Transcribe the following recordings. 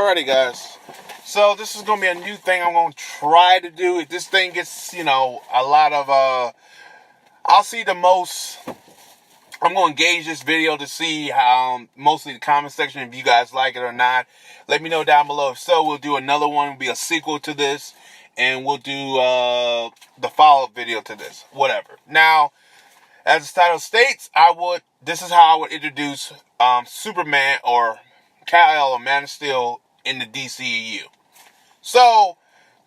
Alrighty, guys. So this is gonna be a new thing I'm gonna try to do. If this thing gets, a lot of I'll see the most. I'm gonna engage this video to see how mostly the comment section if you guys like it or not. Let me know down below. If so, we'll do another one. It'll be a sequel to this, and we'll do the follow-up video to this. Whatever. Now, as the title states, this is how I would introduce Superman or Kal-El or Man of Steel in the DCEU. So,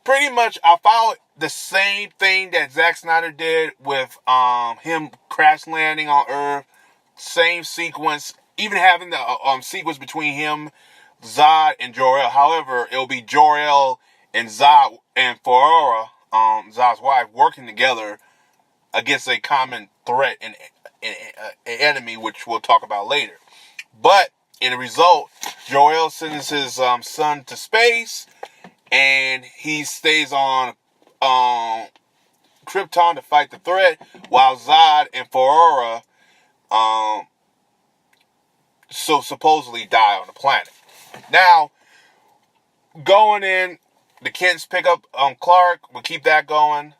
pretty much, I'll follow the same thing that Zack Snyder did with him crash landing on Earth. Same sequence, even having the sequence between him, Zod, and Jor-El. However, it'll be Jor-El and Zod and Foora, Zod's wife, working together against a common threat and an enemy, which we'll talk about later. But in the result, Jor-El sends his son to space, and he stays on Krypton to fight the threat, while Zod and Foora so supposedly die on the planet. Now, going in, the Kents pick up Clark. We'll keep that going.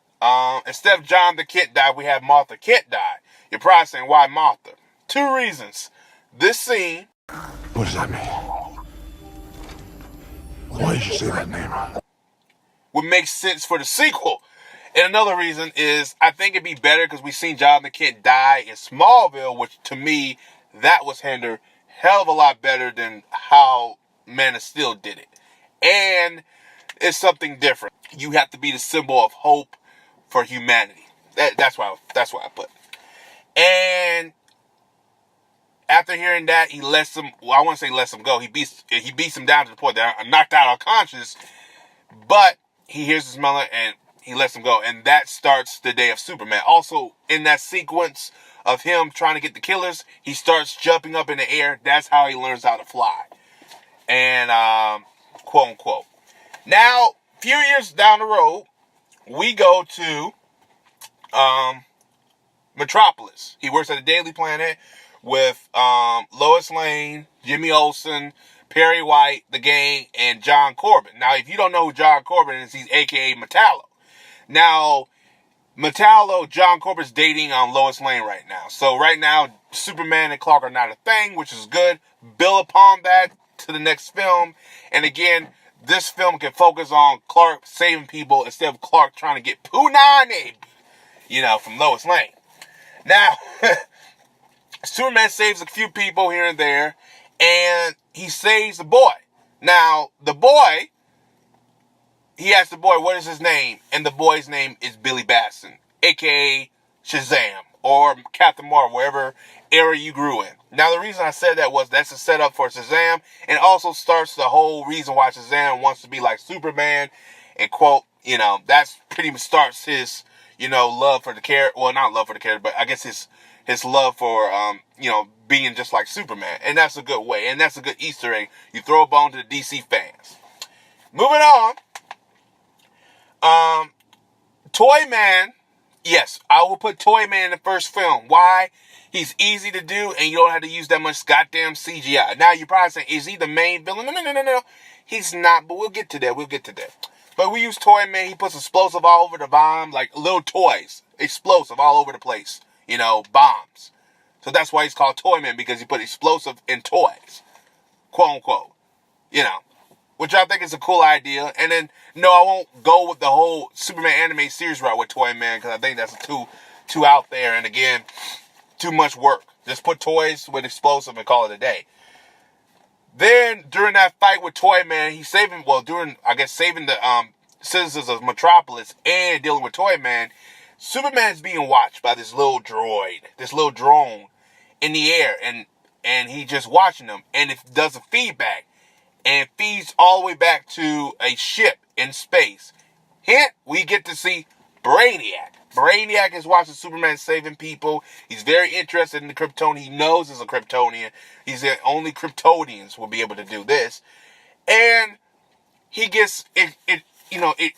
Instead of John the Kent die, we have Martha Kent die. You're probably saying, why Martha? Two reasons. This scene. What does that mean? Why did you say that name? Would make sense for the sequel. And another reason is I think it'd be better because we've seen John the Kent die in Smallville, which to me, that was handled hell of a lot better than how Man of Steel did it. And it's something different. You have to be the symbol of hope for humanity. That's why I put it. And after hearing that, he lets him. Well, I want to say lets him go. He beats him down to the point that I'm knocked out unconscious. But he hears his mother and he lets him go, and that starts the day of Superman. Also, in that sequence of him trying to get the killers, he starts jumping up in the air. That's how he learns how to fly. And quote unquote. Now, a few years down the road, we go to Metropolis. He works at the Daily Planet with Lois Lane, Jimmy Olsen, Perry White, the gang, and John Corbin. Now, if you don't know who John Corbin is, he's a.k.a. Metallo. Now, Metallo, John Corbin's dating Lois Lane right now. So right now, Superman and Clark are not a thing, which is good. Build upon that to the next film. And again, this film can focus on Clark saving people instead of Clark trying to get punani, from Lois Lane. Now, Superman saves a few people here and there, and he saves the boy. Now, the boy, he asks the boy, what is his name? And the boy's name is Billy Batson, a.k.a. Shazam, or Captain Marvel, wherever era you grew in. Now, the reason I said that was that's a setup for Shazam, and also starts the whole reason why Shazam wants to be like Superman, and quote, that's pretty much starts his, love for the character. Well, not love for the character, but I guess his love for, being just like Superman. And that's a good way. And that's a good Easter egg. You throw a bone to the DC fans. Moving on. Toyman. Yes, I will put Toyman in the first film. Why? He's easy to do, and you don't have to use that much goddamn CGI. Now, you're probably saying, is he the main villain? No. He's not, but we'll get to that. But we use Toyman. He puts explosive all over the bomb, like little toys. Explosive all over the place. Bombs. So that's why he's called Toyman, because he put explosive in toys. Quote unquote. Which I think is a cool idea. And then, no, I won't go with the whole Superman anime series route with Toyman, because I think that's too out there. And again, too much work. Just put toys with explosive and call it a day. Then, during that fight with Toyman, he's saving the citizens of Metropolis and dealing with Toyman. Superman's being watched by this little droid, this little drone in the air, and he just watching them, and it does a feedback, and feeds all the way back to a ship in space. Hint, we get to see Brainiac. Brainiac is watching Superman saving people. He's very interested in the Kryptonian. He knows he's a Kryptonian. He's the only Kryptonians will be able to do this. And he gets,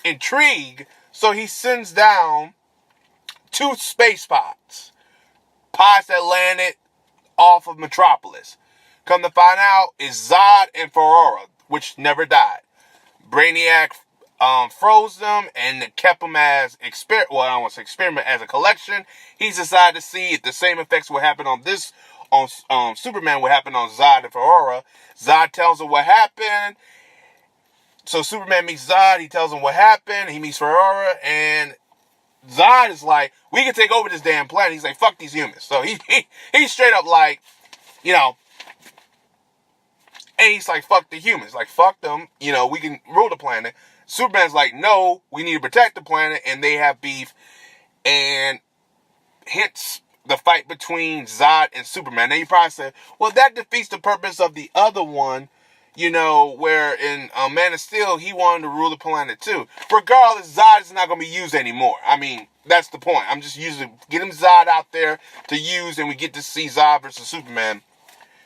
intrigued, so he sends down 2 space pods that landed off of Metropolis. Come to find out, it's Zod and Foora. which never died. Brainiac froze them and kept them as experiment. Well, I don't want to say experiment, as a collection. He's decided to see if the same effects will happen on this, on Superman, what happened on Zod and Ferrara. Zod tells him what happened. So Superman meets Zod. He tells him what happened. He meets Ferrara, and Zod is like, we can take over this damn planet. He's like, fuck these humans. So he's straight up like, you know, and he's like, fuck the humans. Like, fuck them. You know, we can rule the planet. Superman's like, no, we need to protect the planet. And they have beef. And hence the fight between Zod and Superman. Now you probably say, well, that defeats the purpose of the other one. You know, where in Man of Steel, he wanted to rule the planet too. Regardless, Zod is not going to be used anymore. I mean, that's the point. I'm just getting Zod out there to use, and we get to see Zod versus Superman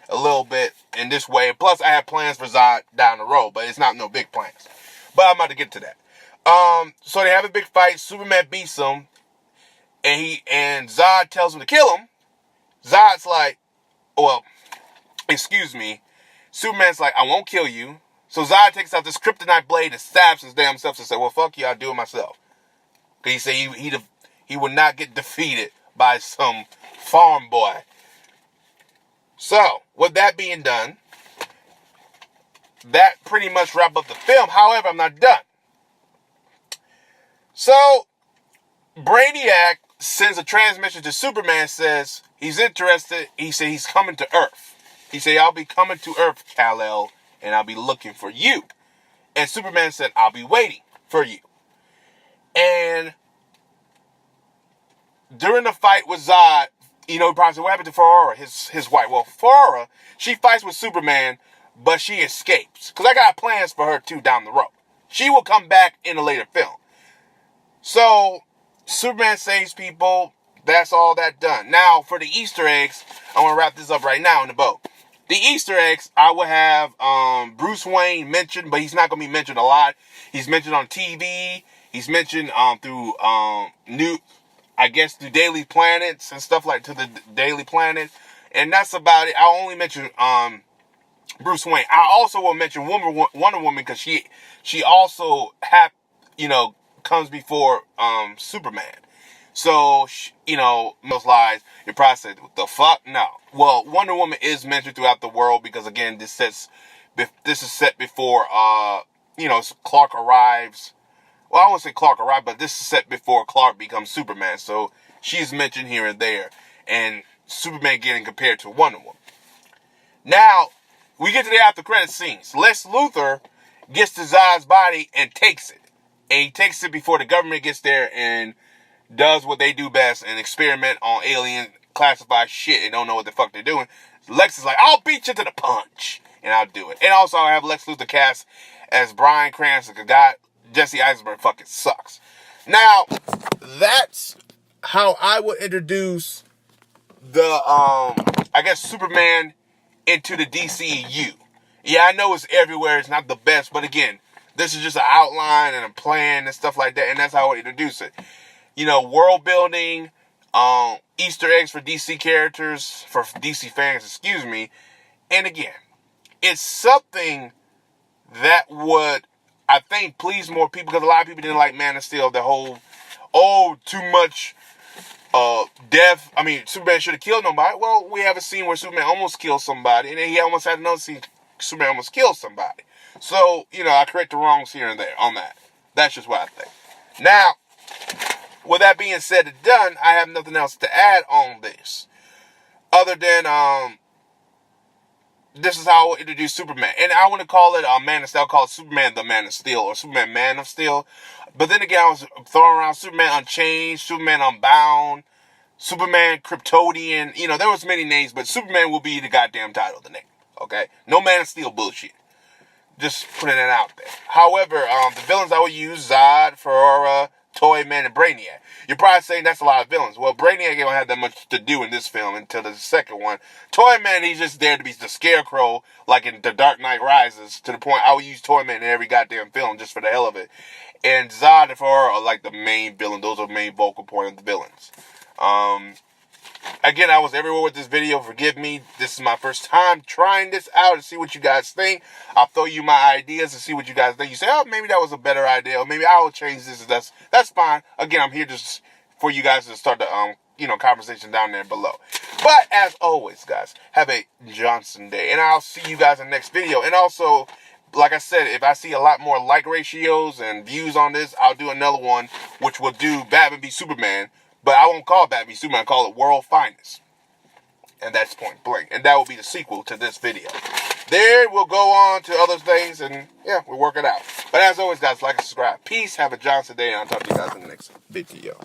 a little bit in this way. Plus, I have plans for Zod down the road, but it's not no big plans. But I'm about to get to that. So they have a big fight. Superman beats him, and Zod tells him to kill him. Zod's like, well, excuse me. Superman's like, I won't kill you. So Zod takes out this kryptonite blade and stabs his damn self and says, well, fuck you, I'll do it myself. Because he said he would not get defeated by some farm boy. So, with that being done, that pretty much wraps up the film. However, I'm not done. So, Brainiac sends a transmission to Superman, says he's interested. He said he's coming to Earth. He said, I'll be coming to Earth, Kal-El, and I'll be looking for you. And Superman said, I'll be waiting for you. And during the fight with Zod, you know, he probably said, what happened to Ferrara, his wife? Well, Ferrara, she fights with Superman, but she escapes. Because I got plans for her, too, down the road. She will come back in a later film. So, Superman saves people. That's all that done. Now, for the Easter eggs, I want to wrap this up right now in the boat. The Easter eggs, I will have Bruce Wayne mentioned, but he's not going to be mentioned a lot. He's mentioned on TV. He's mentioned through through Daily Planets and stuff like to the Daily Planet. And that's about it. I'll only mention Bruce Wayne. I also will mention Wonder Woman because she also comes before Superman. So, most lies, you're probably saying, what the fuck? No. Well, Wonder Woman is mentioned throughout the world because, again, this is set before, Clark arrives. Well, I won't say Clark arrived, but this is set before Clark becomes Superman. So, she's mentioned here and there. And Superman getting compared to Wonder Woman. Now, we get to the after credit scenes. Lex Luthor gets to Zod's body and takes it. And he takes it before the government gets there and does what they do best and experiment on alien classified shit and don't know what the fuck they're doing. Lex is like, I'll beat you to the punch. And I'll do it. And also I have Lex Luthor cast as Bryan Cranston because Jesse Eisenberg fucking sucks. Now, that's how I would introduce the, Superman into the DCEU. Yeah, I know it's everywhere. It's not the best. But again, this is just an outline and a plan and stuff like that. And that's how I would introduce it. World building, Easter eggs for DC characters, for DC fans, excuse me. And again, it's something that would, I think, please more people, because a lot of people didn't like Man of Steel, the whole, too much death. I mean, Superman should have killed nobody. Well, we have a scene where Superman almost killed somebody, and then he almost had another scene, Superman almost killed somebody. So, I correct the wrongs here and there on that. That's just what I think. Now, with that being said and done, I have nothing else to add on this. Other than, this is how I will introduce Superman. And I want to call it Man of Steel. I'll call it Superman the Man of Steel or Superman Man of Steel. But then again, I was throwing around Superman Unchained, Superman Unbound, Superman Kryptonian. There was many names, but Superman will be the goddamn title of the name. Okay? No Man of Steel bullshit. Just putting it out there. However, the villains I will use, Zod, Ferrara, Toyman, and Brainiac. You're probably saying that's a lot of villains. Well, Brainiac don't have that much to do in this film until the second one. Toyman, he's just there to be the Scarecrow, like in The Dark Knight Rises, to the point I would use Toyman in every goddamn film just for the hell of it. And Zod and Ferrara are like the main villain. Those are the main vocal point of the villains. Again, I was everywhere with this video. Forgive me. This is my first time trying this out to see what you guys think. I'll throw you my ideas and see what you guys think. You say, oh, maybe that was a better idea, or maybe I will change this. That's fine. Again, I'm here just for you guys to start the conversation down there below. But as always, guys, have a Johnson day, and I'll see you guys in the next video. And also, like I said, if I see a lot more like ratios and views on this, I'll do another one, which will do Batman v Superman. But I won't call it Batman v Superman. I'll call it World Finest. And that's point blank. And that will be the sequel to this video. There we'll go on to other things, and yeah, we'll work it out. But as always, guys, like and subscribe. Peace. Have a Johnson day, and I'll talk to you guys in the next video.